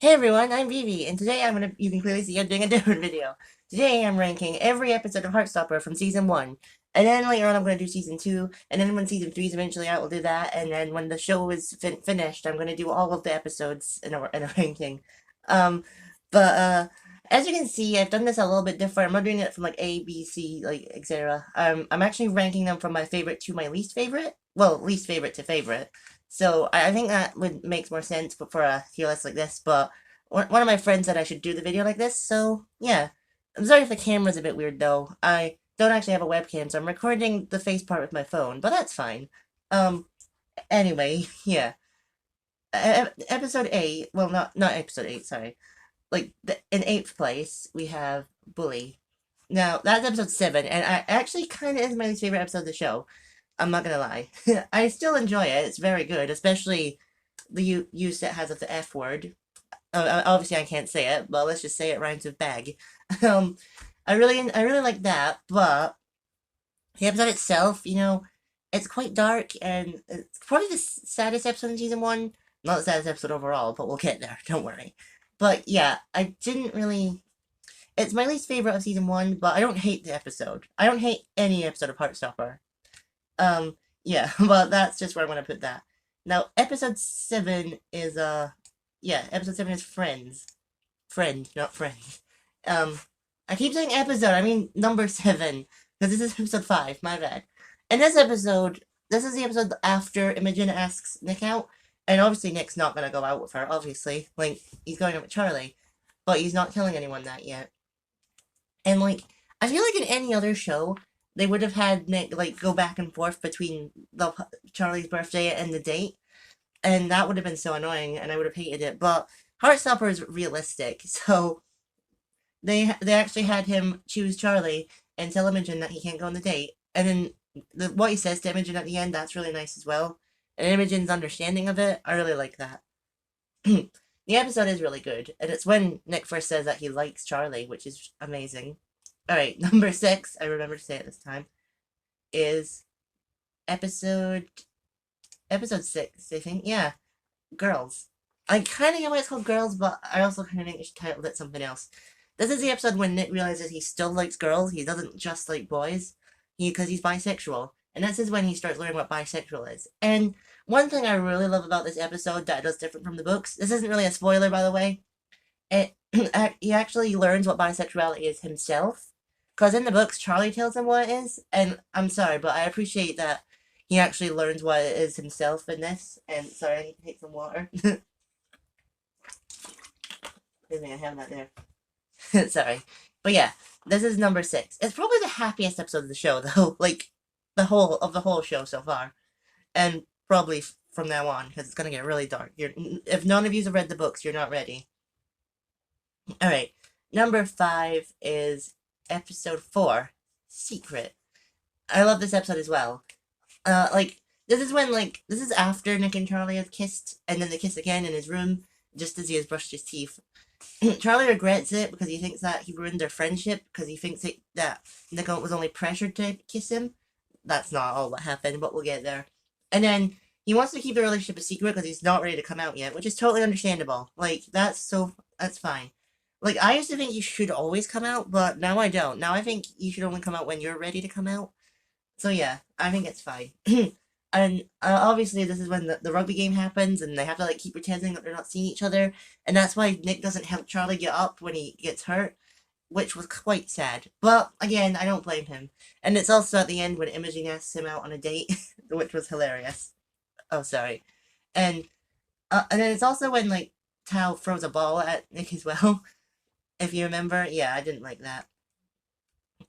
Hey everyone, I'm Vivi, and today you can clearly see I'm doing a different video. Today I'm ranking every episode of Heartstopper from Season 1, and then later on I'm going to do Season 2, and then when Season 3 is eventually out, we'll do that, and then when the show is finished, I'm going to do all of the episodes in a ranking. Um, but as you can see, I've done this a little bit different. I'm not doing it from like A, B, C, like, etc. I'm actually ranking them from my favorite to my least favorite. Well, least favorite to favorite. So I think that would makes more sense for a tier list like this, but one of my friends said I should do the video like this, so yeah. I'm sorry if the camera's a bit weird though. I don't actually have a webcam, so I'm recording the face part with my phone, but that's fine. Um, anyway, yeah. Episode 8, well, not episode 8, sorry. In 8th place, we have Bully. Now, that's episode 7, and I actually kind of is my least favorite episode of the show. I'm not gonna lie. I still enjoy it, it's very good, especially the use it has of the F word. Obviously, I can't say it, but let's just say it rhymes with bag. Um, I really like that, but the episode itself, it's quite dark and it's probably the saddest episode in season 1. Not the saddest episode overall, but we'll get there. Don't worry. But yeah, I didn't really. It's my least favorite of season 1, but I don't hate the episode. I don't hate any episode of Heartstopper. Yeah, well, that's just where I'm gonna put that. Now, episode 7 is yeah, episode 7 is Friends. Friend, not friends. Um, I keep saying episode, I mean number 7, because this is episode 5, my bad. In this episode, this is the episode after Imogen asks Nick out, and obviously Nick's not gonna go out with her, obviously. Like, he's going out with Charlie, but he's not telling anyone that yet. And, like, I feel like in any other show, they would have had Nick, like, go back and forth between Charlie's birthday and the date, and that would have been so annoying, and I would have hated it, but Heartstopper is realistic, so they actually had him choose Charlie and tell Imogen that he can't go on the date. And then what he says to Imogen at the end, that's really nice as well. And Imogen's understanding of it, I really like that. The episode is really good, and it's when Nick first says that he likes Charlie, which is amazing. Alright, number 6, I remember to say it this time, is episode episode 6, I think. Yeah, Girls. I kind of get why it's called Girls, but I also kind of think it should title it something else. This is the episode when Nick realizes he still likes girls. He doesn't just like boys, because he's bisexual, and this is when he starts learning what bisexual is. And one thing I really love about this episode that does different from the books. This isn't really a spoiler, by the way. It he actually learns what bisexuality is himself, because in the books Charlie tells him what it is, and I'm sorry, but I appreciate that he actually learns what it is himself in this. And sorry, I need to take some water. Excuse me, I have that there. Sorry. But yeah, this is number 6. It's probably the happiest episode of the show, though. Like, the whole show so far. And probably from now on, because it's going to get really dark. If none of you have read the books, you're not ready. Alright, number 5 is episode 4, Secret. I love this episode as well. This is when, this is after Nick and Charlie have kissed, and then they kiss again in his room, just as he has brushed his teeth. Charlie regrets it because he thinks that he ruined their friendship because he thinks that Nick was only pressured to kiss him. That's not all what happened, but we'll get there. And then he wants to keep the relationship a secret because he's not ready to come out yet, which is totally understandable. Like, that's fine. Like, I used to think you should always come out, but now I don't. Now I think you should only come out when you're ready to come out. So yeah, I think it's fine. And obviously this is when the rugby game happens and they have to like keep pretending that they're not seeing each other, and that's why Nick doesn't help Charlie get up when he gets hurt, which was quite sad. But again, I don't blame him. And it's also at the end when Imogen asks him out on a date, which was hilarious. Oh, sorry. And and then it's also when like Tao throws a ball at Nick as well. If you remember, yeah, I didn't like that.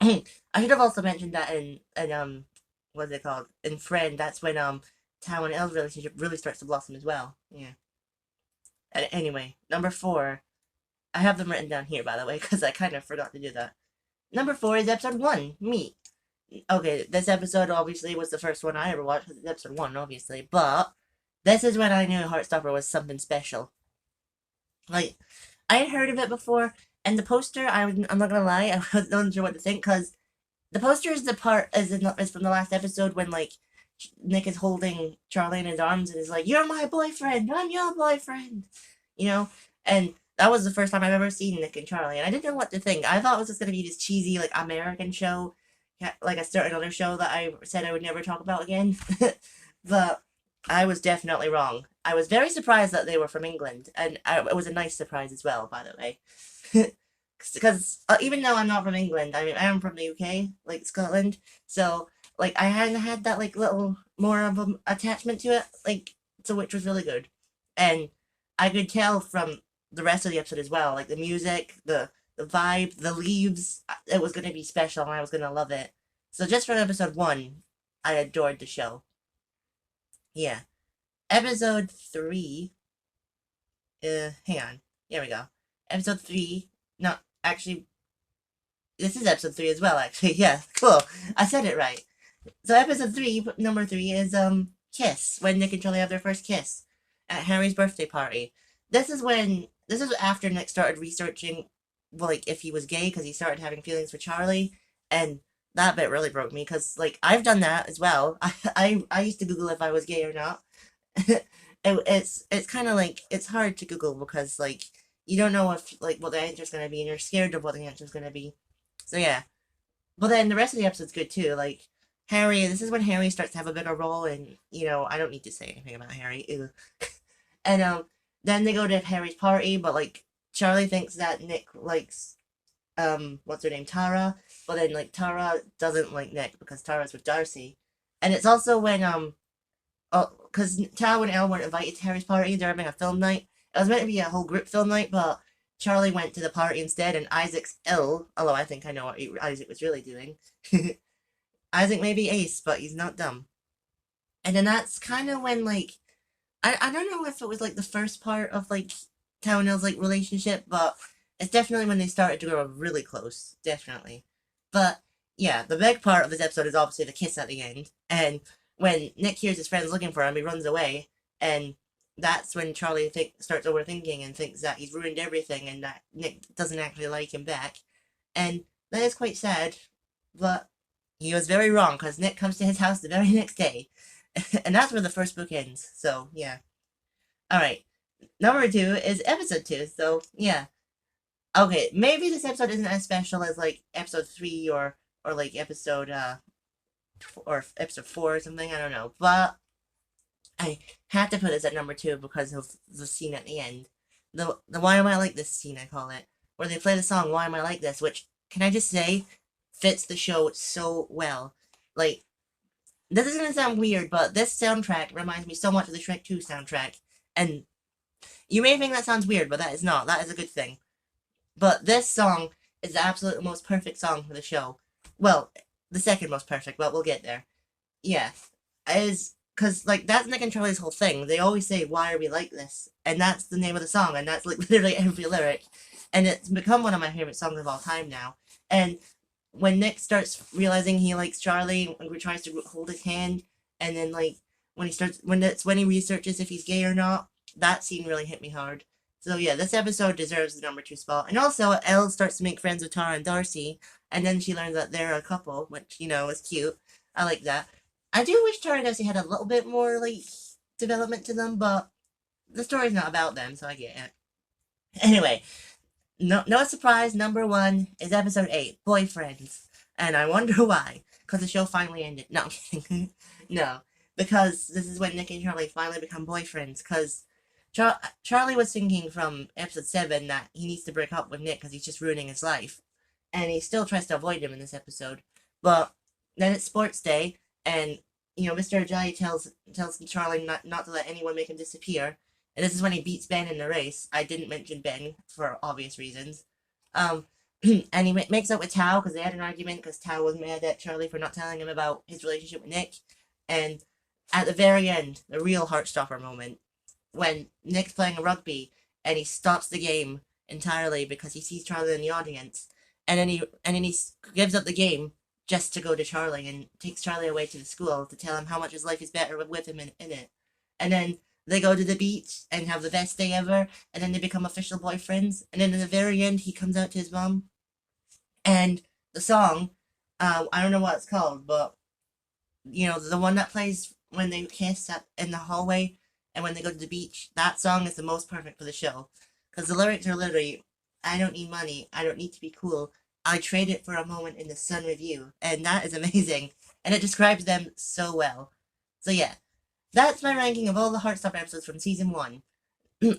I should have also mentioned that in what's it called? In Friend, that's when Tao and Elle's relationship really starts to blossom as well. Yeah. And anyway, number 4. I have them written down here, by the way, because I kind of forgot to do that. Number 4 is episode 1, Meet. Okay, this episode obviously was the first one I ever watched. It's episode 1, obviously, but this is when I knew Heartstopper was something special. Like, I had heard of it before, and the poster, I'm not gonna lie, I wasn't sure what to think, because the poster is the part is from the last episode when like Nick is holding Charlie in his arms and is like, "You're my boyfriend. I'm your boyfriend," you know. And that was the first time I've ever seen Nick and Charlie, and I didn't know what to think. I thought it was just gonna be this cheesy, like, American show, like a certain other show that I said I would never talk about again. But I was definitely wrong. I was very surprised that they were from England, and it was a nice surprise as well, by the way. Because even though I'm not from England, I mean, I am from the UK, like Scotland, so like I hadn't had that like little more of an attachment to it, like, so which was really good, and I could tell from the rest of the episode as well, like the music, the vibe, the leaves, it was gonna be special, and I was gonna love it. So just from episode one, I adored the show. Yeah, episode three. Hang on. Here we go. Episode three. No, actually, this is episode three as well. Actually, yeah, cool. I said it right. So episode three, number three is kiss, when Nick and Charlie have their first kiss at Harry's birthday party. This is after Nick started researching, well, like if he was gay because he started having feelings for Charlie, and that bit really broke me because like I've done that as well. I used to Google if I was gay or not. It's kind of like it's hard to Google because like you don't know if like what the answer's gonna be and you're scared of what the answer's gonna be. So yeah. But then the rest of the episode's good too. Like Harry, this is when Harry starts to have a bigger role, and I don't need to say anything about Harry. Ew. And then they go to Harry's party, but like Charlie thinks that Nick likes what's her name, Tara, but then like Tara doesn't like Nick because Tara's with Darcy, and it's also when oh, because Tara and Elle weren't invited to Harry's party, they're having a film night. It was meant to be a whole group film night, but Charlie went to the party instead, and Isaac's ill. Although I think I know what Isaac was really doing. Isaac may be ace, but he's not dumb. And then that's kind of when like I don't know if it was like the first part of like Tao and Elle's like relationship, but it's definitely when they started to grow really close, definitely. But yeah, the big part of this episode is obviously the kiss at the end, and when Nick hears his friends looking for him, he runs away, and that's when Charlie starts overthinking and thinks that he's ruined everything and that Nick doesn't actually like him back, and that is quite sad, but he was very wrong because Nick comes to his house the very next day, and that's where the first book ends. So yeah. All right. Number two is episode two. So yeah. Okay, maybe this episode isn't as special as like episode three or like episode or episode four or something. I don't know, but I had to put this at number two because of the scene at the end. The Why Am I Like This scene, I call it, where they play the song Why Am I Like This, which can I just say fits the show so well. Like this is gonna sound weird, but this soundtrack reminds me so much of the Shrek 2 soundtrack. And you may think that sounds weird, but that is not. That is a good thing. But this song is the absolute most perfect song for the show. Well, the second most perfect, but we'll get there. Yeah. Is because like that's Nick and Charlie's whole thing. They always say, "Why are we like this?" And that's the name of the song, and that's like literally every lyric. And it's become one of my favorite songs of all time now. And when Nick starts realizing he likes Charlie, and tries to hold his hand, and then like when he researches if he's gay or not, that scene really hit me hard. So yeah, this episode deserves the number two spot. And also, Elle starts to make friends with Tara and Darcy, and then she learns that they're a couple, which is cute. I like that. I do wish Tara and Darcy had a little bit more like development to them, but the story's not about them, so I get it. Anyway, no surprise. Number one is episode eight, boyfriends, and I wonder why. Because the show finally ended. No, I'm kidding. No, because this is when Nick and Charlie finally become boyfriends. Because Charlie was thinking from episode seven that he needs to break up with Nick because he's just ruining his life, and he still tries to avoid him in this episode. But then it's sports day, and Mr. Ajayi tells Charlie not to let anyone make him disappear. And this is when he beats Ben in the race. I didn't mention Ben for obvious reasons. Um, and he makes up with Tao because they had an argument because Tao was mad at Charlie for not telling him about his relationship with Nick. And at the very end, the real Heartstopper moment, when Nick's playing a rugby and he stops the game entirely because he sees Charlie in the audience, and then he gives up the game just to go to Charlie and takes Charlie away to the school to tell him how much his life is better with him in it. And then they go to the beach and have the best day ever, and then they become official boyfriends. And then in the very end, he comes out to his mom, and the song, I don't know what it's called, but the one that plays when they kiss in the hallway and when they go to the beach. That song is the most perfect for the show. Because the lyrics are literally, I don't need money, I don't need to be cool, I trade it for a moment in the sun with you. And that is amazing. And it describes them so well. So yeah, that's my ranking of all the Heartstopper episodes from season 1.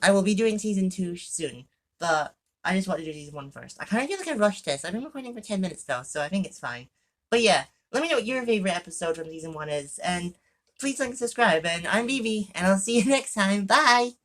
I will be doing season 2 soon, but I just want to do season 1 first. I kind of feel like I rushed this. I've been recording for 10 minutes though, so I think it's fine. But yeah, let me know what your favorite episode from season 1 is, and please like and subscribe. And I'm Vivi, and I'll see you next time. Bye!